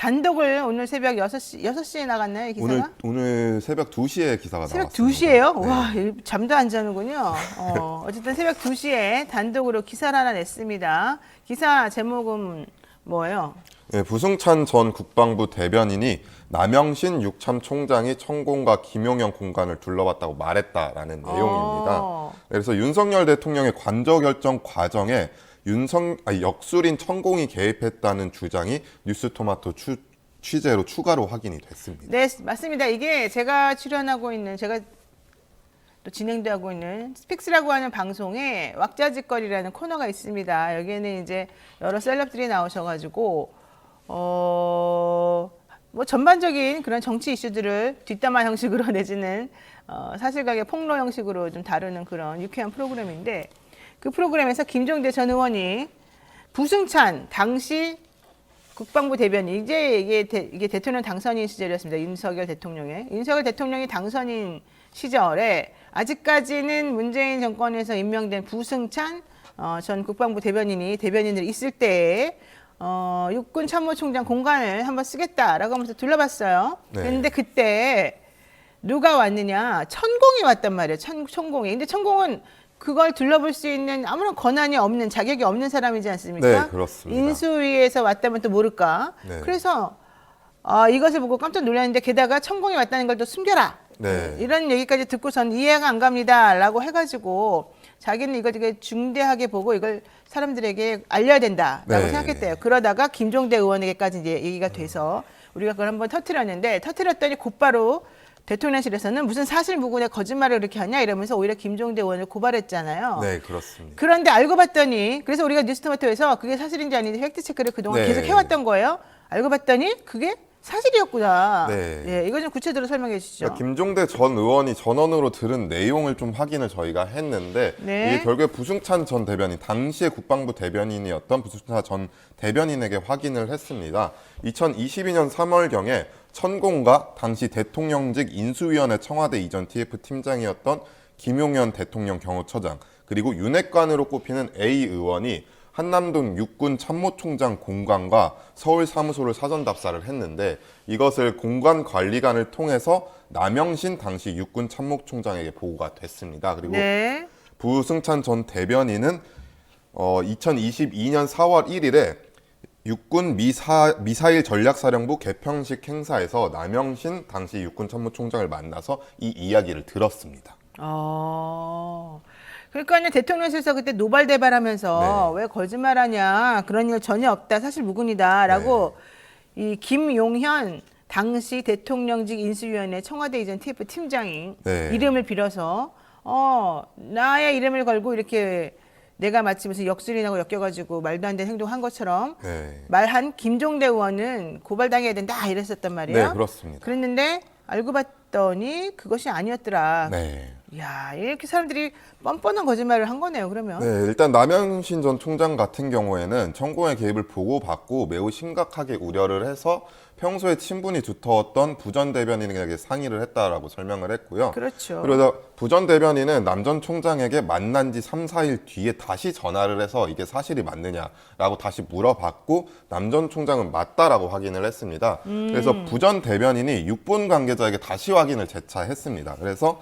단독을 오늘 새벽 6시에 나갔나요, 이 기사가? 오늘 새벽 2시에 기사가 새벽 나왔습니다. 2시에요? 네. 와, 잠도 안 자는군요. 어쨌든 새벽 2시에 단독으로 기사를 하나 냈습니다. 기사 제목은 뭐예요? 네, 부승찬 전 국방부 대변인이 남영신 육참 총장이 천공과 김용현 공간을 둘러봤다고 말했다라는 내용입니다. 그래서 윤석열 대통령의 관저 결정 과정에 역술인 천공이 개입했다는 주장이 뉴스토마토 취재로 추가로 확인이 됐습니다. 네, 맞습니다. 이게 제가 출연하고 있는, 제가 또 진행도 하고 있는 스픽스라고 하는 방송에 왁자지껄이라는 코너가 있습니다. 여기에는 이제 여러 셀럽들이 나오셔가지고 뭐 전반적인 그런 정치 이슈들을 뒷담화 형식으로 내지는 사실관계 폭로 형식으로 좀 다루는 그런 유쾌한 프로그램인데, 그 프로그램에서 김종대 전 의원이 부승찬 당시 국방부 대변인, 이제 이게 대통령 당선인 시절이었습니다. 윤석열 대통령이 당선인 시절에 아직까지는 문재인 정권에서 임명된 부승찬 전 국방부 대변인을 있을 때에 육군 참모총장 공간을 한번 쓰겠다라고 하면서 둘러봤어요. 네. 그런데 그때 누가 왔느냐? 천공이 왔단 말이에요. 천공이. 근데 천공은 그걸 둘러볼 수 있는 아무런 권한이 없는, 자격이 없는 사람이지 않습니까? 네, 그렇습니다. 인수위에서 왔다면 또 모를까? 네. 그래서 이것을 보고 깜짝 놀랐는데, 게다가 천공이 왔다는 걸 또 숨겨라. 네. 이런 얘기까지 듣고 전 이해가 안 갑니다라고 해가지고 자기는 이걸 되게 중대하게 보고 이걸 사람들에게 알려야 된다라고 네. 생각했대요. 그러다가 김종대 의원에게까지 이제 얘기가 돼서 우리가 그걸 한번 터뜨렸는데, 터뜨렸더니 곧바로 대통령실에서는 무슨 사실무근의 거짓말을 그렇게 하냐 이러면서 오히려 김종대 의원을 고발했잖아요. 네, 그렇습니다. 그런데 알고 봤더니, 그래서 우리가 뉴스토마토에서 그게 사실인지 아닌지 팩트체크를 그동안 네. 계속 해왔던 거예요. 알고 봤더니 그게 사실이었구나. 네. 예, 이거 좀 구체적으로 설명해 주시죠. 그러니까 김종대 전 의원이 전원으로 들은 내용을 좀 확인을 저희가 했는데, 네. 이게 결국에 부승찬 전 대변인, 당시에 국방부 대변인이었던 부승찬 전 대변인에게 확인을 했습니다. 2022년 3월경에 천공과 당시 대통령직 인수위원회 청와대 이전 TF 팀장이었던 김용현 대통령 경호처장, 그리고 윤핵관으로 꼽히는 A 의원이 한남동 육군 참모총장 공관과 서울 사무소를 사전 답사를 했는데, 이것을 공관관리관을 통해서 남영신 당시 육군 참모총장에게 보고가 됐습니다. 그리고 네. 부승찬 전 대변인은 2022년 4월 1일에 육군 미사일 전략사령부 개평식 행사에서 남영신 당시 육군 참모총장을 만나서 이 이야기를 들었습니다. 그러니까 대통령실에서 그때 노발대발하면서 네. 왜 거짓말하냐, 그런 일 전혀 없다, 사실 무근이다라고 이 김용현 당시 대통령직 인수위원회 청와대 이전 TF 팀장이 네. 이름을 빌어서 나의 이름을 걸고 이렇게 내가 마치 무슨 역술인하고 엮여가지고 말도 안 되는 행동한 것처럼 네. 말한 김종대 의원은 고발당해야 된다 이랬었단 말이에요. 네, 그렇습니다. 그랬는데 알고 봤더니 그것이 아니었더라. 네. 야, 이렇게 사람들이 뻔뻔한 거짓말을 한 거네요, 그러면. 네, 일단 남영신 전 총장 같은 경우에는 천공의 개입을 보고받고 매우 심각하게 우려를 해서 평소에 친분이 두터웠던 부전 대변인에게 상의를 했다라고 설명을 했고요. 그렇죠. 그러다 부전 대변인은 남 전 총장에게 만난 지 3, 4일 뒤에 다시 전화를 해서 이게 사실이 맞느냐라고 다시 물어봤고, 남 전 총장은 맞다라고 확인을 했습니다. 그래서 부전 대변인이 육군 관계자에게 다시 확인을 재차했습니다. 그래서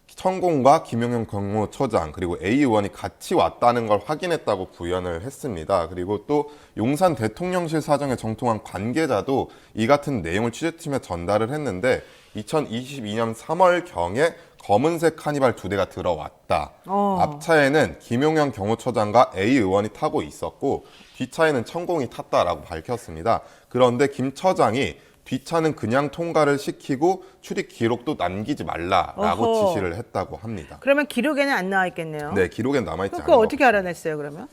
천공과 김용현 경호처장 그리고 A 의원이 같이 왔다는 걸 확인했다고 부연을 했습니다. 그리고 또 용산 대통령실 사정에 정통한 관계자도 이 같은 내용을 취재팀에 전달을 했는데, 2022년 3월경에 검은색 카니발 2대가 들어왔다. 앞차에는 김용현 경호처장과 A 의원이 타고 있었고 뒷차에는 천공이 탔다라고 밝혔습니다. 그런데 김 처장이 뒷차는 그냥 통과를 시키고 출입 기록도 남기지 말라라고 어허. 지시를 했다고 합니다. 그러면 기록에는 안 나와 있겠네요. 네, 기록엔 남아있지 않은 그거 것 어떻게 알아냈어요, 그러면?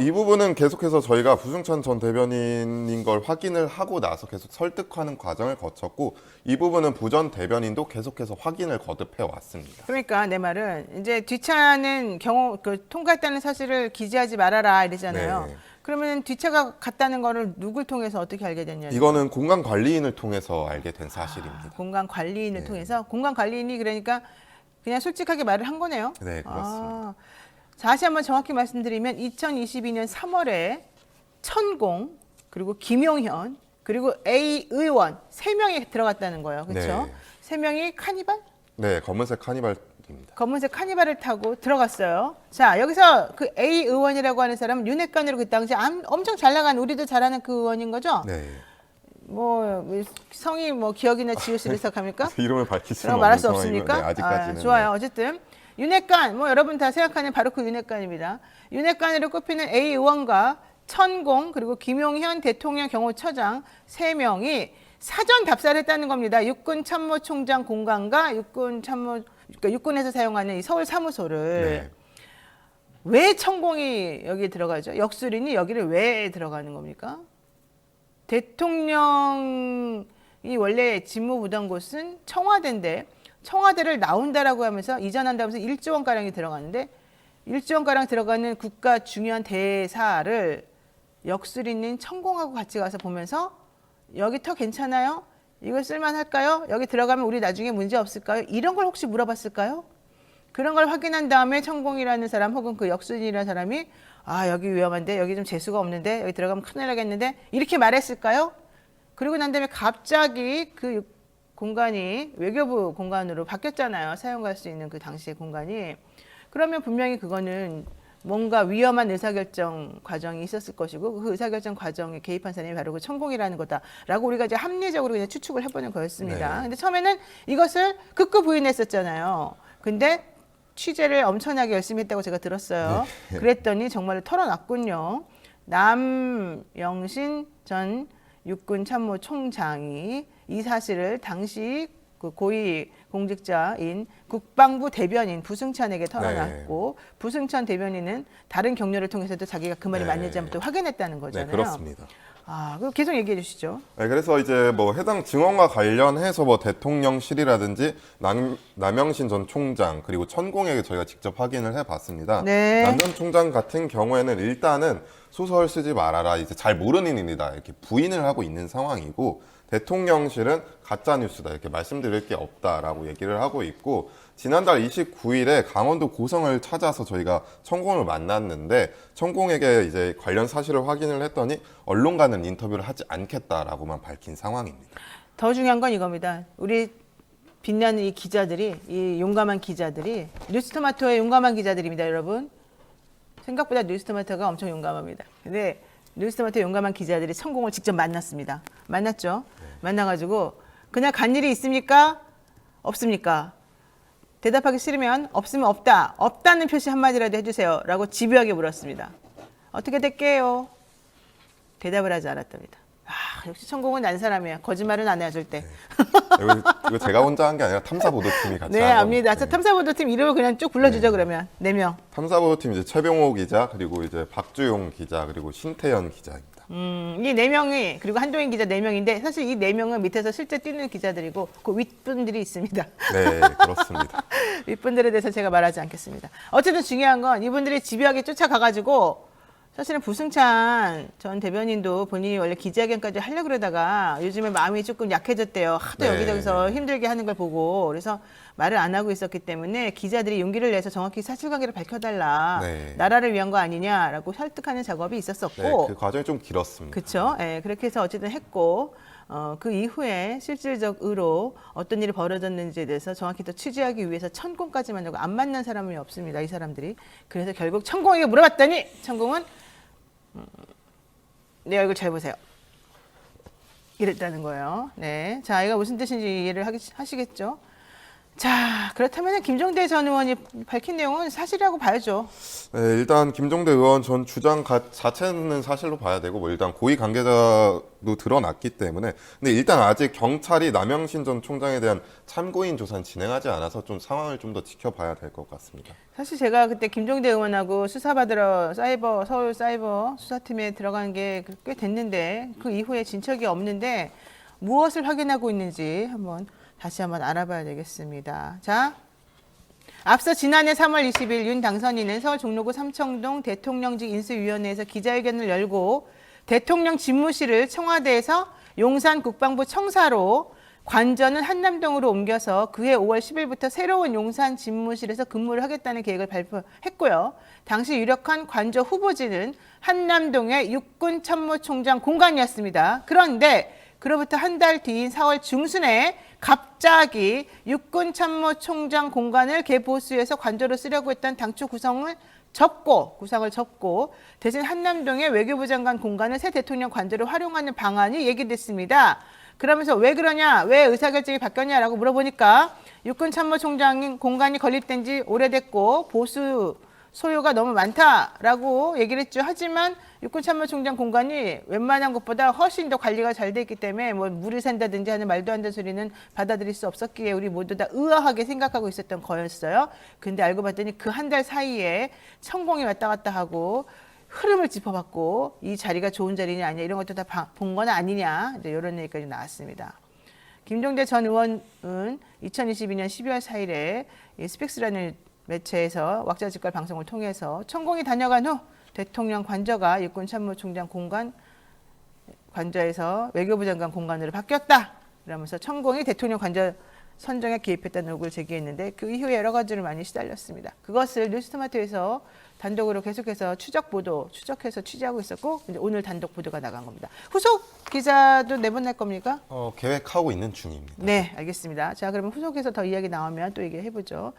이 부분은 계속해서 저희가 부승찬 전 대변인인 걸 확인을 하고 나서 계속 설득하는 과정을 거쳤고, 이 부분은 부전 대변인도 계속해서 확인을 거듭해 왔습니다. 그러니까 내 말은 이제 뒷차는 통과했다는 사실을 기재하지 말아라 이러잖아요. 네. 그러면 뒷차가 갔다는 거를 누굴 통해서 어떻게 알게 됐냐는 이거는 공간 관리인을 통해서 알게 된 사실입니다. 공간 관리인을 네. 통해서. 공간 관리인이 그러니까 그냥 솔직하게 말을 한 거네요. 네, 그렇습니다. 다시 한번 정확히 말씀드리면 2022년 3월에 천공 그리고 김용현 그리고 A 의원 3명이 들어갔다는 거예요. 그렇죠? 네. 3명이 카니발? 네, 검은색 카니발입니다. 검은색 카니발을 타고 들어갔어요. 자, 여기서 그 A 의원이라고 하는 사람은 윤핵관으로 그 당시 엄청 잘 나간 우리도 잘 아는 그 의원인 거죠? 네. 뭐 성이 뭐 기억이나 지우시를 시작합니까? 이름을 밝힐 수는 그럼 말할 없는 수 상황이고, 없습니까? 네, 아직까지는. 좋아요. 네. 어쨌든 윤핵관 뭐 여러분 다 생각하는 바로 그 윤핵관입니다. 윤핵관으로 꼽히는 A 의원과 천공 그리고 김용현 대통령 경호처장 3명이 사전 답사를 했다는 겁니다. 육군 참모총장 공간과 그러니까 육군에서 사용하는 이 서울 사무소를. 네. 왜 천공이 여기에 들어가죠? 역술인이 여기를 왜 들어가는 겁니까? 대통령이 원래 직무 부던 곳은 청와대인데 청와대를 나온다라고 하면서 이전한다면서 1조 원 가량이 들어가는데 1조 원 가량 들어가는 국가 중요한 대사를 역술인인 천공하고 같이 가서 보면서 여기 터 괜찮아요? 이거 쓸만할까요? 여기 들어가면 우리 나중에 문제 없을까요? 이런 걸 혹시 물어봤을까요? 그런 걸 확인한 다음에 천공이라는 사람 혹은 그 역술인이라는 사람이 여기 위험한데 여기 좀 재수가 없는데 여기 들어가면 큰일 나겠는데 이렇게 말했을까요? 그리고 난 다음에 갑자기 그 공간이 외교부 공간으로 바뀌었잖아요. 사용할 수 있는 그 당시의 공간이. 그러면 분명히 그거는 뭔가 위험한 의사결정 과정이 있었을 것이고 그 의사결정 과정에 개입한 사람이 바로 그 천공이라는 거다라고 우리가 이제 합리적으로 그냥 추측을 해보는 거였습니다. 네. 근데 처음에는 이것을 극구 부인했었잖아요. 근데 취재를 엄청나게 열심히 했다고 제가 들었어요. 네. 그랬더니 정말로 털어놨군요. 남영신 전 육군 참모총장이 이 사실을 당시 그 고위 공직자인 국방부 대변인 부승찬에게 털어놨고 부승찬 대변인은 다른 경로를 통해서도 자기가 그 말이 네. 맞는지 한번 또 확인했다는 거잖아요. 네, 그렇습니다. 그거 계속 얘기해 주시죠. 네, 그래서 이제 뭐 해당 증언과 관련해서 뭐 대통령실이라든지 남영신 전 총장 그리고 천공에게 저희가 직접 확인을 해봤습니다. 네. 남 전 총장 같은 경우에는 일단은 소설 쓰지 말아라 이제 잘 모르는 일이다 이렇게 부인을 하고 있는 상황이고 대통령실은 가짜 뉴스다 이렇게 말씀드릴 게 없다라고 얘기를 하고 있고 지난달 29일에 강원도 고성을 찾아서 저희가 천공을 만났는데 천공에게 이제 관련 사실을 확인을 했더니 언론과는 인터뷰를 하지 않겠다라고만 밝힌 상황입니다. 더 중요한 건 이겁니다. 우리 빛나는 이 기자들이 이 용감한 기자들이 뉴스토마토의 용감한 기자들입니다, 여러분. 생각보다 뉴스토마토가 엄청 용감합니다. 근데 뉴스토마토 용감한 기자들이 천공을 직접 만났습니다. 만났죠? 만나가지고 그냥 간 일이 있습니까? 없습니까? 대답하기 싫으면 없으면 없다. 없다는 표시 한마디라도 해주세요. 라고 집요하게 물었습니다. 어떻게 될게요? 대답을 하지 않았답니다. 역시 천공은 난 사람이야. 거짓말은 안 해야 절대. 이거 제가 혼자 한 게 아니라 탐사보도팀이 같이 네, 한 압니다. 겁니다. 자, 탐사보도팀 이름을 그냥 쭉 불러주죠, 그러면. 4명. 탐사보도팀 이제 최병호 기자 그리고 이제 박주용 기자 그리고 신태연 기자입니다. 이 4명이 그리고 한동인 기자 4명인데 사실 이 4명은 밑에서 실제 뛰는 기자들이고 그 윗분들이 있습니다. 네, 그렇습니다. 윗분들에 대해서 제가 말하지 않겠습니다. 어쨌든 중요한 건 이분들이 집요하게 쫓아가가지고 사실은 부승찬 전 대변인도 본인이 원래 기자회견까지 하려고 그러다가 요즘에 마음이 조금 약해졌대요. 하도 네. 여기저기서 힘들게 하는 걸 보고 그래서 말을 안 하고 있었기 때문에 기자들이 용기를 내서 정확히 사실관계를 밝혀달라. 네. 나라를 위한 거 아니냐라고 설득하는 작업이 있었었고 네, 그 과정이 좀 길었습니다. 그렇죠. 예, 그렇게 해서 어쨌든 했고 그 이후에 실질적으로 어떤 일이 벌어졌는지에 대해서 정확히 또 취재하기 위해서 천공까지 만나고 안 만난 사람이 없습니다. 이 사람들이. 그래서 결국 천공에게 물어봤더니 천공은 내 얼굴 잘 보세요. 이랬다는 거예요. 네, 자 이거 무슨 뜻인지 이해를 하시겠죠? 자, 그렇다면 김종대 전 의원이 밝힌 내용은 사실이라고 봐야죠. 네, 일단 김종대 의원 전 주장 자체는 사실로 봐야 되고 뭐 일단 고위 관계자도 드러났기 때문에 근데 일단 아직 경찰이 남영신 전 총장에 대한 참고인 조사는 진행하지 않아서 좀 상황을 좀 더 지켜봐야 될 것 같습니다. 사실 제가 그때 김종대 의원하고 수사받으러 서울 사이버 수사팀에 들어간 게 꽤 됐는데 그 이후에 진척이 없는데 무엇을 확인하고 있는지 다시 한번 알아봐야 되겠습니다. 자, 앞서 지난해 3월 20일 윤 당선인은 서울 종로구 삼청동 대통령직 인수위원회에서 기자회견을 열고 대통령 집무실을 청와대에서 용산 국방부 청사로 관저는 한남동으로 옮겨서 그해 5월 10일부터 새로운 용산 집무실에서 근무를 하겠다는 계획을 발표했고요. 당시 유력한 관저 후보지는 한남동의 육군참모총장 공간이었습니다. 그런데 그로부터 한 달 뒤인 4월 중순에 갑자기 육군참모총장 공간을 개보수해서 관저로 쓰려고 했던 당초 구상을 접고 대신 한남동의 외교부 장관 공간을 새 대통령 관저로 활용하는 방안이 얘기됐습니다. 그러면서 왜 그러냐, 왜 의사결정이 바뀌었냐라고 물어보니까 육군참모총장 공간이 건립된 지 오래됐고 보수 소요가 너무 많다라고 얘기를 했죠. 하지만 육군참모총장 공간이 웬만한 것보다 훨씬 더 관리가 잘 돼 있기 때문에 뭐 물이 샌다든지 하는 말도 안 되는 소리는 받아들일 수 없었기에 우리 모두 다 의아하게 생각하고 있었던 거였어요. 근데 알고 봤더니 그 한 달 사이에 천공이 왔다 갔다 하고 흐름을 짚어봤고 이 자리가 좋은 자리냐 아니냐 이런 것도 다 본 건 아니냐 이제 이런 얘기까지 나왔습니다. 김종대 전 의원은 2022년 12월 4일에 스펙스라는 매체에서 왁자지껄 방송을 통해서 천공이 다녀간 후 대통령 관저가 육군참모총장 공간 관저에서 외교부 장관 공간으로 바뀌었다. 그러면서 천공이 대통령 관저 선정에 개입했다는 의혹을 제기했는데 그 이후에 여러 가지로 많이 시달렸습니다. 그것을 뉴스토마토에서 단독으로 계속해서 추적해서 취재하고 있었고 이제 오늘 단독 보도가 나간 겁니다. 후속 기사도 내보낼 겁니까? 계획하고 있는 중입니다. 네, 알겠습니다. 자, 그러면 후속에서 더 이야기 나오면 또 얘기해 보죠.